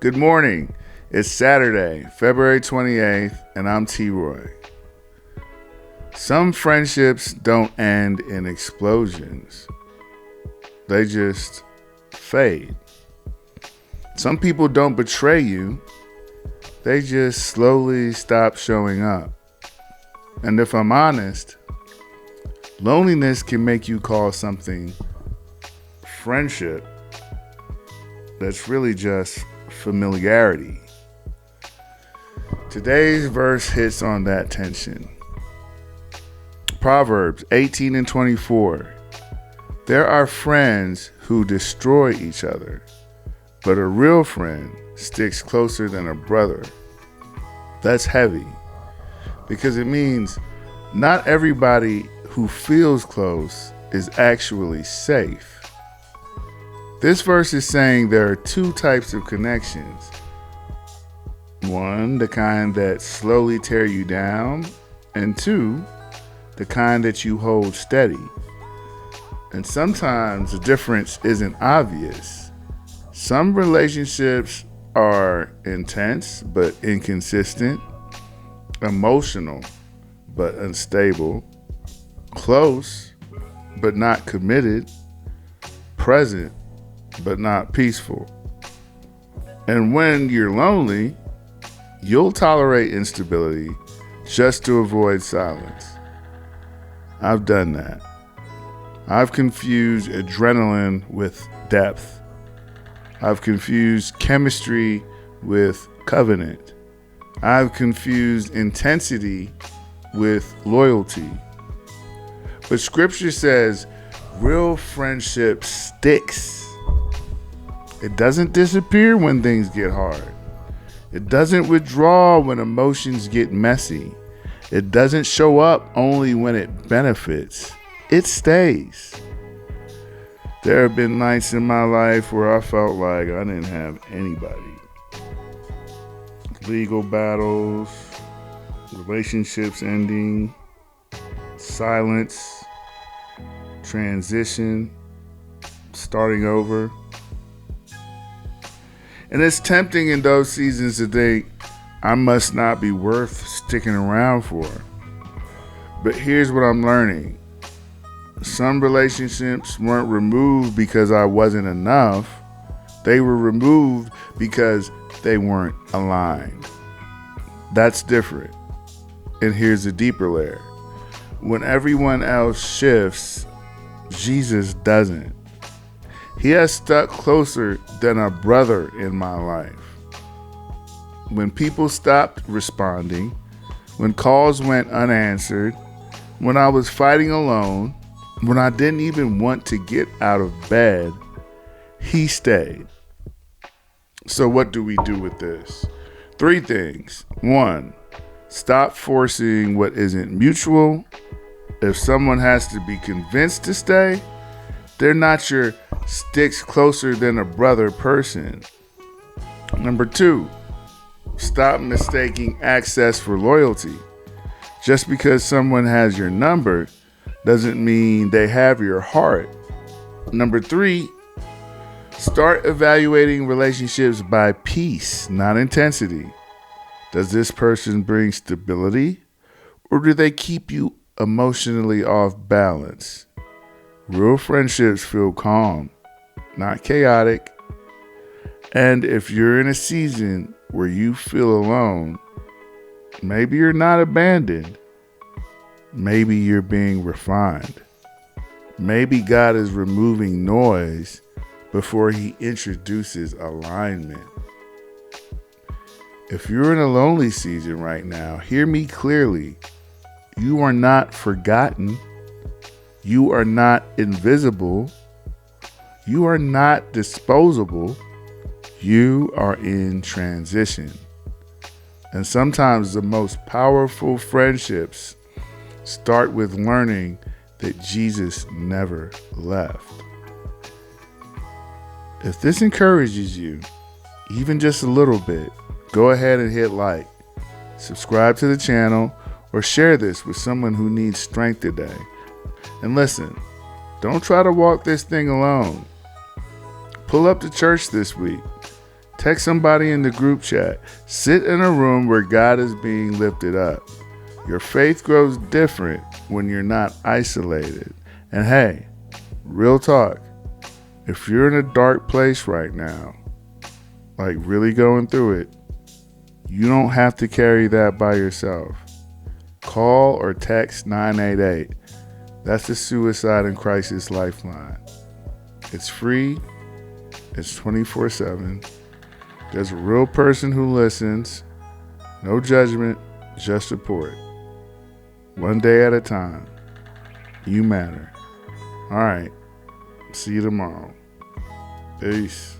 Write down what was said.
Good morning. It's Saturday, February 28th, and I'm T-Roy. Some friendships don't end in explosions. They just fade. Some people don't betray you. They just slowly stop showing up. And if I'm honest, loneliness can make you call something friendship that's really just familiarity. Today's verse hits on that tension. Proverbs 18 and 24. There are friends who destroy each other, but a real friend sticks closer than a brother. That's heavy because it means not everybody who feels close is actually safe. This verse is saying there are two types of connections. One, the kind that slowly tear you down, and two, the kind that you hold steady. And sometimes the difference isn't obvious. Some relationships are intense but inconsistent, emotional but unstable, close but not committed, present but not peaceful. And when you're lonely, you'll tolerate instability just to avoid silence. I've done that. I've confused adrenaline with depth. I've confused chemistry with covenant. I've confused intensity with loyalty. But scripture says real friendship sticks. It doesn't disappear when things get hard. It doesn't withdraw when emotions get messy. It doesn't show up only when it benefits. It stays. There have been nights in my life where I felt like I didn't have anybody. Legal battles, relationships ending, silence, transition, starting over. And it's tempting in those seasons to think, I must not be worth sticking around for. But here's what I'm learning. Some relationships weren't removed because I wasn't enough. They were removed because they weren't aligned. That's different. And here's a deeper layer. When everyone else shifts, Jesus doesn't. He has stuck closer than a brother in my life. When people stopped responding, when calls went unanswered, when I was fighting alone, when I didn't even want to get out of bed, he stayed. So what do we do with this? 3 things. 1, stop forcing what isn't mutual. If someone has to be convinced to stay, they're not your sticks closer than a brother person. Number 2, stop mistaking access for loyalty. Just because someone has your number doesn't mean they have your heart. Number 3, start evaluating relationships by peace, not intensity. Does this person bring stability, or do they keep you emotionally off balance? Real friendships feel calm, not chaotic. And if you're in a season where you feel alone, maybe you're not abandoned. Maybe you're being refined. Maybe God is removing noise before he introduces alignment. If you're in a lonely season right now, hear me clearly. You are not forgotten. You are not invisible. You are not disposable. You are in transition. And sometimes the most powerful friendships start with learning that Jesus never left. If this encourages you, even just a little bit, go ahead and hit like, subscribe to the channel, or share this with someone who needs strength today. And listen, don't try to walk this thing alone. Pull up to church this week. Text somebody in the group chat. Sit in a room where God is being lifted up. Your faith grows different when you're not isolated. And hey, real talk, if you're in a dark place right now, like really going through it, you don't have to carry that by yourself. Call or text 988. That's the Suicide and Crisis Lifeline. It's free. It's 24/7. There's a real person who listens. No judgment, just support. One day at a time. You matter. All right. See you tomorrow. Peace.